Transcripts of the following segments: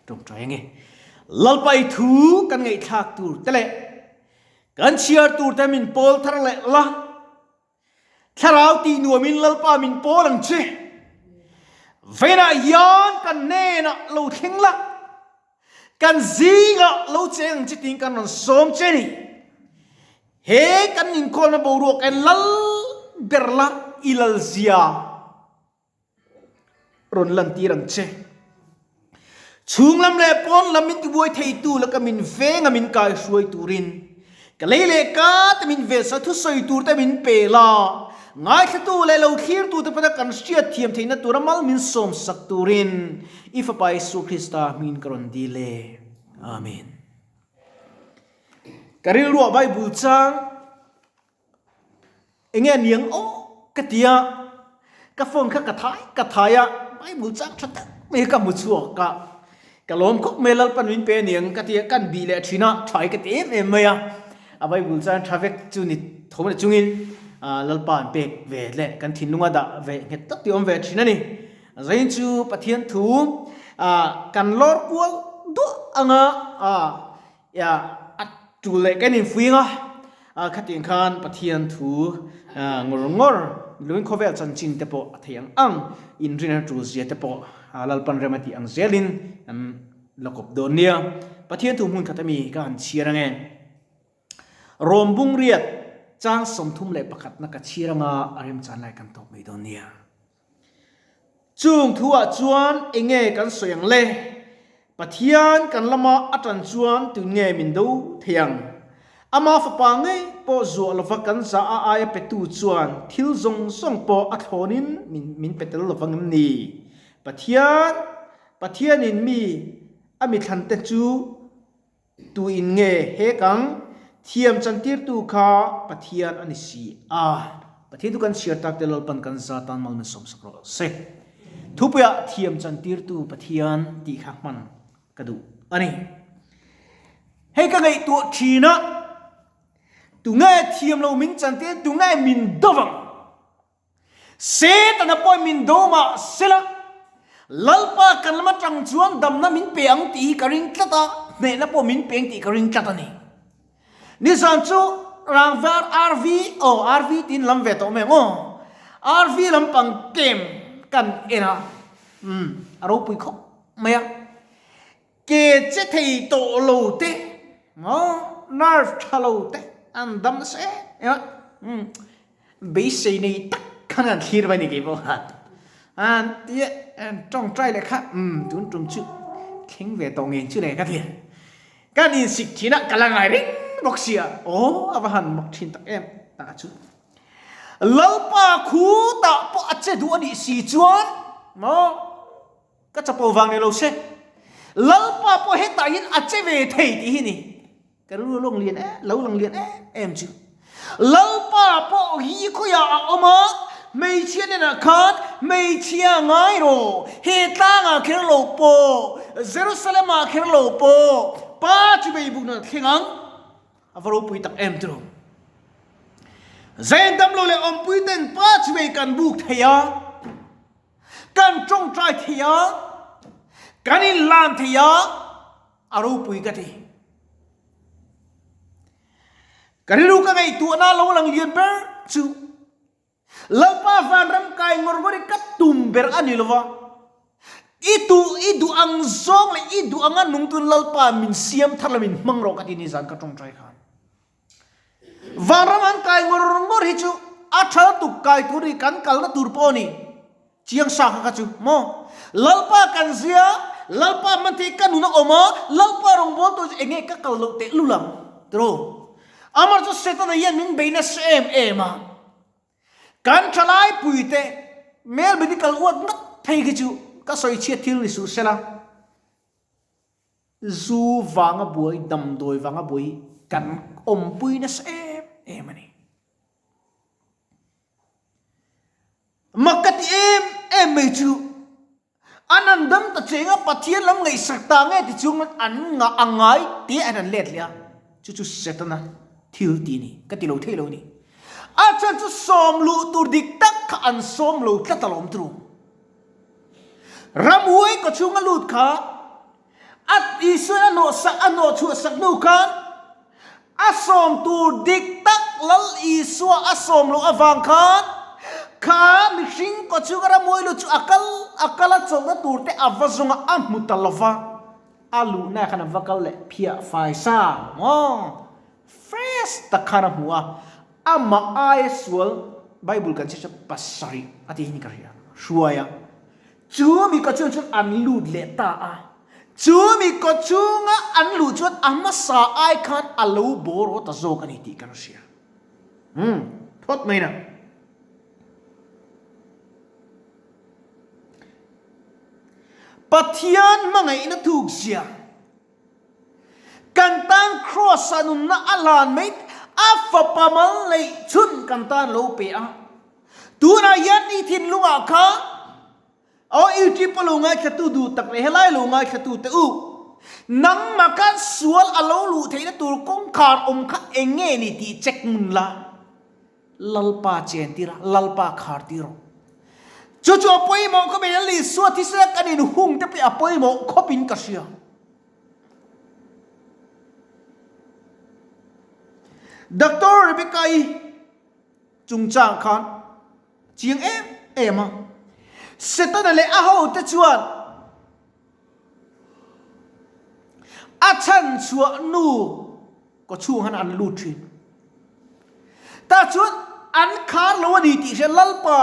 ตรงใจไงลัลไปถูกันไงทักตูแต่เละกันเชียร์ตูแต่มินโพลทาร์เละละถ้าเราตีนัวมินลัลปามินโพลังเชเวน่ายานกันเน่นะเราทิ้งละกันซีกะเราเจงจิติงกันนนสมเจนี่เฮกันนินคนมาบูรุกันลัลเบรละอิลลเซียรอนลันตีรังเชชุงลำเล่ปอนลำมินที่บวยไทยตูแล้วก็มินเฟงมินกายสวยตูรินก็เลยเล็กแต่มินเวสทุสวยตูแต่มินเปล่าง่ายที่ตัวเลยเราขี้ตัวแต่พนักงานเชียร์ทีมไทยนั่นตัวเรามินสมสักตูรินอีฟไปสุคริสตามินกรอนดีเลอาเมนการเรียนรู้ใบบุญจังเงี้ยเนียงโอ้กติยากระฟงกระทายอะใบบุญจังชัดไม่กับมุชัวกะล้มคุกเมลัลปันวินเปเนียงกติยากันบีเลชินะถอยกติเอ็มเมียใบบุญจังทราฟิกจุนิดทมจุงินลัลปันเปกเวเลกันทิ้งนุ่งดาเวเห็ดตักที่อมเวชินะนี่ใจจูปะเทียนถูกันลอร์กัวดูอ่างอย่าอัดจูเล็กนินฟิงขัดยังคันปะเทียนถูงอลุยข้อเวลจันจินเตปอเทียงอังอินทรีนัจูเซียเตปอลัลปันเรมาติอังเซลินอันลักบโดเนียปะเทียนถูมุนขัดมีการเชียร์ไงรวมบุ้งเรียดจ้างสมทุมเลยประคัดนักเชียร์งาอารมณ์จันไลกันตบไม่โดเนียจุงทัวจวนเองเงกันสวยงเล่ปะเทียนกันละมาอัตันจวนตุเงมินดูเทียงอามาฝปังไงปอจัวลฟักันจะอาเปตูจวนทิลจงส่งปออัทโหนินมินเปตลลฟังนี้ปะเทียนนินมีอามิทันเตจูตูอินเงเฮกังเทียมจันทิรตูขาปะเทียนอันนี้สีปะเทียนตุกันเชียร์ตักเตลลปันกันซาตันมัลมิสมสักรอเซทุบยาเทียมจันทิรตูปะเทียนตีขักมันกระดูอันนี้เฮกังไอตัวชีนะตุง่ายเทียมเรามินจันเตียตุง่ายมินดวังเสตนะปอยมินโดมาเสละลัลปากันละมาจังจวนดำนะมินเปียงตีกริงตะตาเนี่ยนะปอยมินเปียงตีกริงตะตานี่นี่สันจูรางวาร์อาร์วีอาร์วีตินลำเวทโอเมงอาร์วีลำปังเกมกันเอ็นะเราปุยเขาไม่อะเกจเทยโตโลเตนาร์ฟชาโลเตอันดัมเซ่เนี่ยเบสนี่ตักขนาดที่เราไม่ได้เก็บไว้อันที่จ้องใจเลยครับจุนจุนชื่อเข่งเวทองเงินชื่ออะไรกันเนี่ยการอินสิกินะกันละไงริบอกเสียโอ้อาวันบอกทิ้งตักตาชุดแล้วป้าคู่ตาป้าเจดูอันนี้สีจวนก็จะปวังในโลกเช่แล้วป้าป้าเห็นตายินอาจจะเวทีที่นี่ก็รู้ลงเรียนเราลงเรียนจูแล้วป้าป้าฮีคุยออกมาไม่เชื่อเนี่ยนะครับไม่เชื่อง่ายหรอเฮตังเคโลโปเยรูซาเล็มเคโลโปป้าจะไปบุกนั่นที่งั้นอาฟาโรปุยตักตรงเซนดำโลเลอมปุยเต็นป้าจะไปกันบุกเทียกันจงใจเทียกันอินลานเทียอารูปุยกันทีกันรู้กันไงตัวน่าเราลังเลียนเบอร์จูแล้วป้าฟันรำกายงอร์กอริกัดตุ่มเบอร์อันนี้ละวะitu ang zong le itu angan nung tun lalpa min siam tharla min mangro kat ini zan ka tong trai khan varaman kai ngor hichu atha tu kai turi kan kalna turponi chiang sa ka chu mo lalpa kan zia lalpa manthi kan una oma lalpa rong bol to enge ka kallo te lulam tro amar jo setan yan min beina ema kan chalai puite mel medical wat na thai ki chu ka soi chia thil ni su sela zu wanga boi dam doi wanga boi kan om pui na emani makat mai chu anandam ta chenga pathian lam ngai sakta nge ti chung an nga angai ti anan let lia chu setana thil ti ni ka ti lo thelo ni a chan chu som lu tur dik tak ka an som lo tlatalom tru ramui ko chunga lut kha at isu ano sa ano chu saknu kan asom tu dik tak lal isu asom lo avang kan ka mixing ko chu gara moi lu chu akala chonga turte avazunga amutalova alu na kana vakal le phia fai sa fresh takana huwa ama ai swal Bible kan cha pasari ati ni karya shuaya chumi ko chun an lud le ta a chumi ko chunga an lu chut amma sa ai khan alu boro ta zo kan ti kan sia thot mai na pathian mangai na thuk sia kan tang cross anun na alan mai afa pamal lei chun kan tan lo pe a tu na yan ni thin lunga kha o iti palunga khatu du tak le helai lunga khatu te u nang makan sual alo lu theina tur kong khar kha enge ni ti check mun la lalpa chen tira lalpa khar tiro chu apoi mo ko be li so ti sa kan in hung te pe apoi mo khopin ka sia Dr. Rebecca Thupui khan chiang em setana le aho te chuan achan chua nu ko chu han an lu thin ta chuan an khar lo ni ti se lalpa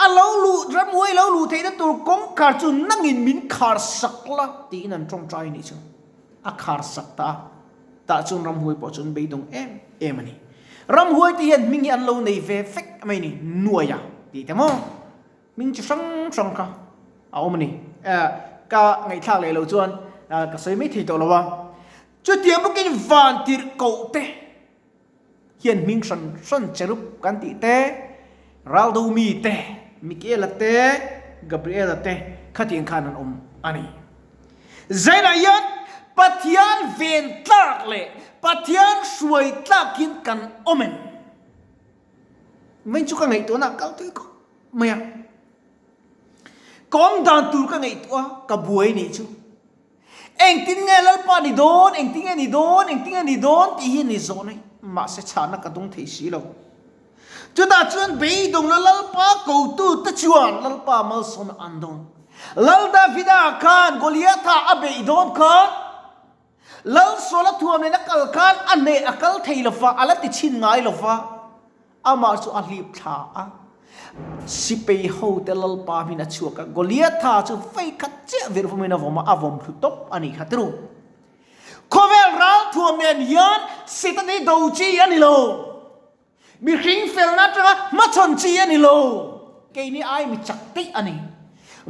alo lu ramoi lo lu theina tur kong khar chu nangin min khar sakla ti nan trong trai ni chu a khar sakta ta chun ramhoi po chun beidong em ani ramhoi ti hian ming an lo nei ve fek mai ni nuaya ti tamo ming chu sang ka au mani ka ngai thak le lo chuan ka sei mai thi to lo wa chu tiam bukin van tir ko te hian ming san cherup kan ti te raldo mi te Michaela te Gabriela te khatin khanan ani zaina yan pathian ven tlak le pathian suai tlakin kan omen men chu ka ngai to na kal tu ko maya kom dan tur ka ngai to ka buai ni chu eng tin nge lal pa ni don eng tin nge ni don eng tin nge ni don ti hi ni zo nei ma se chana ka dung thei si lo chu da chuan be dong lal pa ko tu ta chuan lal pa mal som andong lal davida khan goliatha abe don khan lal sola thuam le nakal khan ane akal thei lofa ala ti chin ngai lofa ama chu a hlip tha a sipei ho te lal pa mina chuka goliatha chu fei khat che ver fomena voma avom thu top ani khatru khovel ral thuam nen yan sitani do chi ani lo mi hring fel na tra ma chon chi ani lo ke ni ai mi chak ti ani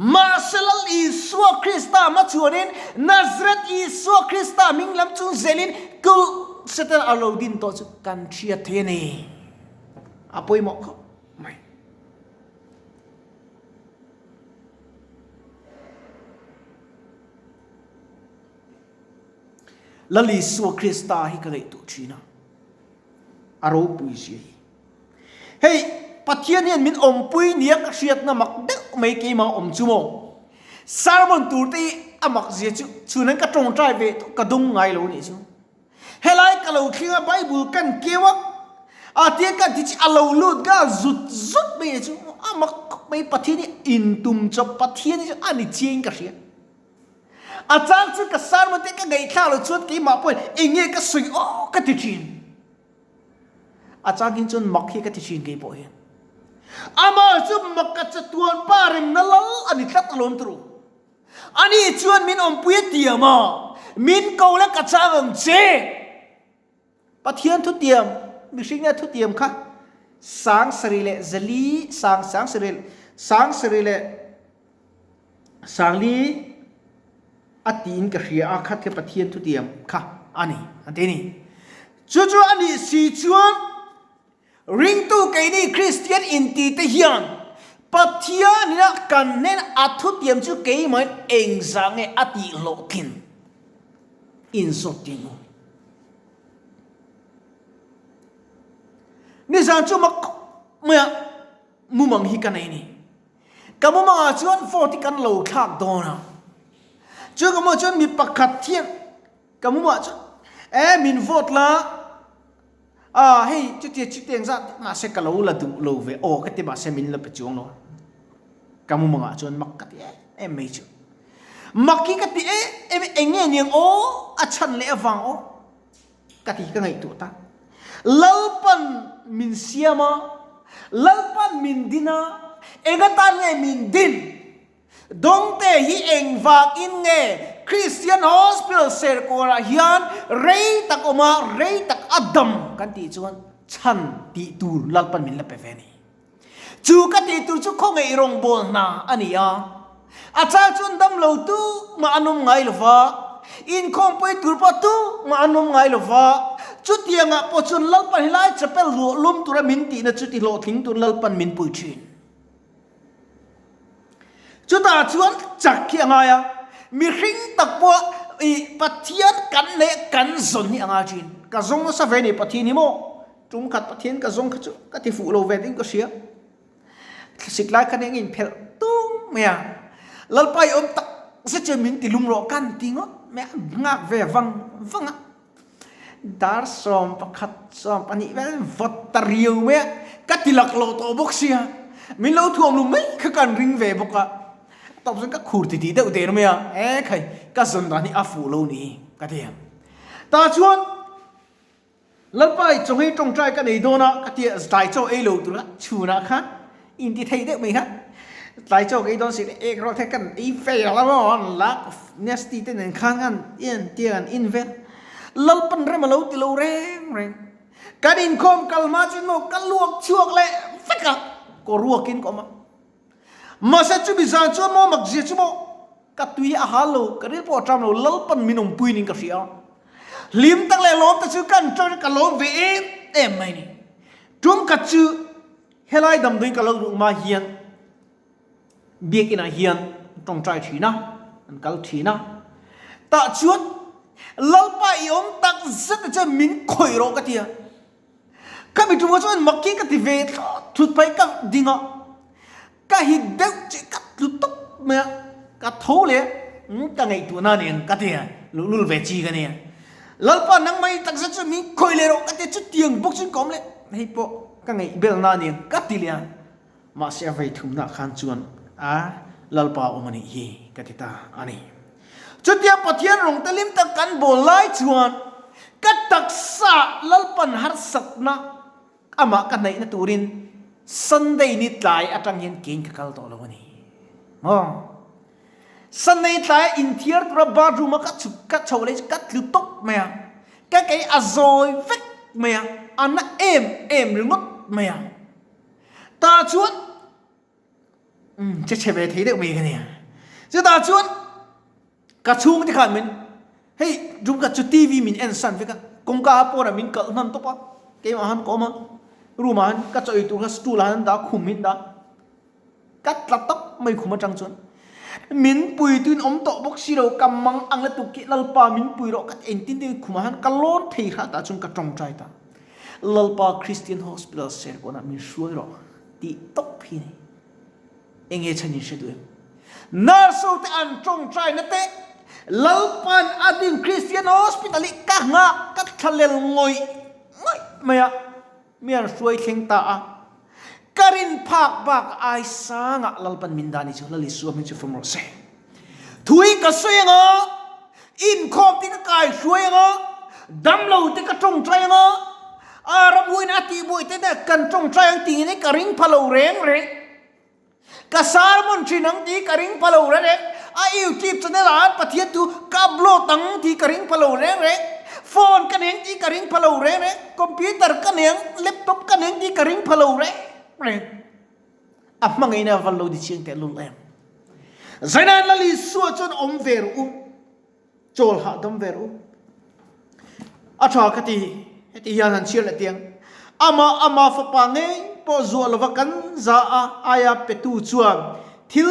Marcelal Isua Krista machuanin Nazareth Isua Krista minglam chung zelin kul setel alodin to chu kan thia theni apoi mo ko mai lali Isua Krista hi ka le tu china aro pui si hey pathian hian min pui niak hriat na mak de mai ke ma chumo sarmon turti amak je chunan ka tong trai ve ka dung ngai lo ni chu helai ka lo thlinga bible kan kewa atia ka ti alo lut ga zut me chu amak mai pathini intum chop pathian ani ching ka hria achang chu ka sarmon te ka gai thla lo chut ki ma poi enge ka sui ka ti thin achang kin chun makhi ka ti thin ke po hian ama chu makat tuan parim nalal ani tlat alon tru ani chuan min puya tiama min kola ka chang che pathian thu tiam mi singna thu tiam kha sang sarile zali sang sarile sangli atin ka hria khat ke pathian thu tiam kha ani ateni chu ani si chuan ring tu kai ni Christian inti te hian pathian na kan nen athu tiam chu ke mai eng zange ati lokin in so tingo ni zan chu mak ma mumang hi kanai ni kamuma chuan 40 kan lo thak dona จูก็มาจนมีปักขัดเทียงก็มั่วจนมินโวตละให้จุดเตียงซะมาเสกเราละดูเราเวโอก็ที่มาเสมินละไปจวงเนาะก็มั่วจนมักกัดไม่จูมักกี้กัดเอ็งเนี่ยโออัชันเละฟังโอกัดที่ก็ไงตัวตาเล่าปันมินเสียมาเล่าปันมินดินาเองก็ตานไงมินดินดงเตฮีเองฝากอินไงคริสเตียนฮอสพิทอลเซอร์โกราฮิอันเรย์ตักอมาเรย์ตักอัดดัมกันที่ชวนฉันที่ตูร์ลัลปันมินละเปเวนีจูกันที่ตูร์จูคงไอรงบอลนาอันนี้อาจารย์ชวนดำเหลาตูมาอันนุ่มไงลฟ้าอินคอมไปตูร์ปะตูมาอันนุ่มไงลฟ้าจุดยังพอชวนลัลปันฮิไลจะเป็นลุ่มตัวมินตีนะจุดที่โลทิ้งตัวลัลปันมินปุยชินจุดชวนจักเขียงไงมีริงตักบัวปะเทียนกันเละกันสนนี่อ่างจีนกระซงสเวนีปะเทียนนี่โมจุ่มขัดปะเทียนกระซงขัดจุกที่ฟูโลเวดิ้งก็เสียสิกไลกันเองอินเพลตุ้มเมียแล้วไปอมตักเสจมินติลุมโรกันติงอ่ะเมียงักเวฟังอ่ะดาร์ซอมปะขัดซอมปะนี่เววัดตะเรียวเมียกัดที่หลักโลโตบกเสียมินเล่าทวงลุมไม่คือการริงเวบกะตบสังกัดขูดตีเด็กเด็กนะเมียใครก็สนตอนนี้อาฟูโลนี่ก็เดียมตาชวนแล้วไปจงให้จงใจกันในโดนะก็เดียสไตล์เจ้าโลตัวละชูนะคะอินที่ไทยเด็กไหมครับสไตล์เจ้าโดนสิเราแทกันเฟลแล้วมันลักเนสตีเต้นข้างกันเตียนอินเวสแล้วปันเรื่องมาเราติโลแรงการอินคอมกัลมาจิโนกัลลวกช่วงเลยฟักก็รัวกินก็มาเสจุบิซานชวนโมมักเจียจุโมกัดตุยอาหารโลกระเรียบพอจำเราลัลปันมินงปุยนิงกับเสียลิมตั้งเลยล้อมตะชื่อกันจนกันล้อมเวไม่นี่จุ่มกัดชื่อเฮลัยดำดึงกันเราดูมาเฮียนเบียกินอาเฮียนตรงใจทีนะอันกัลทีนะตาชวนลัลปายอมตักสัตจะมินคอยโรกัดเทียก็มีจุ่มว่าชวนมักกี้กัดที่เวททุดไปกับดิ่งก็ฮิดเดวจิกัดลุตบเมื่อกัดโถเลยก็ไงตัวนั่นเองกัดเดียลุลเวจีกันเนี่ยแล้วพอนั่งไม่ตั้งใจจะมีคอยเลยหรอกกัดเดียจุดเตียงบุกชิ้นก้มเลยให้พอก็ไงเบลนั่นเองกัดดีเลยมาเสียไปทุ่มหนักขันจวนแล้วพออมันนี่กัดที่ตาอันนี้จุดเดียปะเทียนลงตะลิมตะกันโบไลจวนกัดตักษะแล้วปันหัดสักนะอามากันไหนนะตูรินSunday ni tlai atang yen king kakal to lo ni Sunday tlai in thier tra bathroom ka chukat chole kat lutok maya ka kai azoi vek maya ana em ringot maya ta chuan che chebe thei de me ka ni chu ta chuan ka chung ti khan min hey rum ka chu TV min en san veka kong ka po ra min kal nan to pa ke ma han ko maรู้มันก็จะอีตัวก็สตูลันดาคุมินดากัดลัดตกไม่คุมจังชวนมินปุยตุนอมโตบกสิโรกำมังอังเลตุกิลลปามินปุยโรกัดเอ็นตินเดคุมาหันกัลลอนเทียร์ตาจุนกัดจงใจตาลลปาคริสเตียนฮอสพิทอลเซอร์ก็น่ามินช่วยโรตีตกพี่นี่เองฉันยินเสียด้วยน่าสู้แต่อันจงใจนั่นเตะลลปานอดีตคริสเตียนฮอสพิทอลกัดงากัดทะเลงอยไม่อะเมียนช่วยเข่งตาการินพักบักไอซังลัลปันมินดานิจูลลิสวมินจูฟมรเซทุยกษวยงะอินคอมติกกายช่วยงะดัมโลติกจงใจงะอารับบุยนาทีบุยเตะกันจงใจตีนี่การินพะโลเร่งเร่กษาร์มนทรีนังตีการินพะโลเร่อาอิวทิปจะเนลาดปะเทียตุกับโลตังตีการินพะโลเร่โฟนกันเองที่การิงพะโลเร่คอมพิวเตอร์กันเองแล็ปท็อปกันเองที่การิงพะโลเร่มังไงนะวันโลดิเชียงแต่ลุนแลมไซนันลลิสัวจนอมเวรุโจลหาดมเวรุอาชากติที่ยานันเชียร์ละเตียงอามาฝปังเองพอจัวลวกันจะอายาเปตูจวนทิ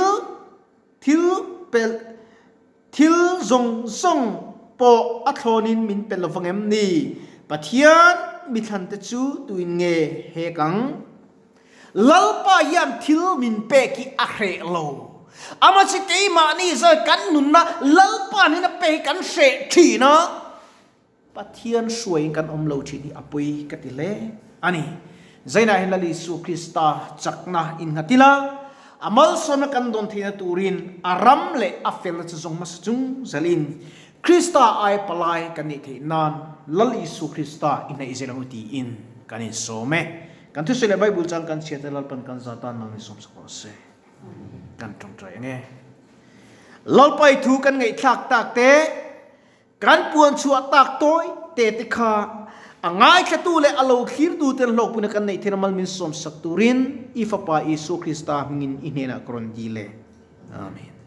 ลซงพออัทโนินมินเป็นลฟังเอ็มนี่ปะเทียนมิทันเตจูตุยเงเฮกังลัลปายันทิลมินเปกิอาเคโล อามาสิเกยมานี่จะกันนุนนะลัลปานี่นะเปกันเสถีนะปะเทียนสวยกันอมโลชีดีอปุยกติเลอันนี้ใจน่าเห็นลิสุคริสต์จักนะอินหัติละอามัลสมกันดอนที่นตูรินอารัมเลอัฟเฟลจะจงมาจุงจลินคริสต์ไอปลายกันนี่ที่นั่นลิสุคริสต์อินในอิสราเอลตีอินกันนี่โสเมกันที่สุดในไบเบิลจังกันเชื่อแต่ลัลปันกันซาตานนั่งในสมสกุลเสกันตรงใจไงลัลไปถูกันไงทักตักเตกันปวนชัวตักโต้เตติขาง่ายแค่ตัวเลยอโลคิรดูเตนโลกปุ่นกันในที่นมันมินสมสักตุรินอีฟปาอิสุคริสต์มิงอินเนนักรอนดีเลอาเมน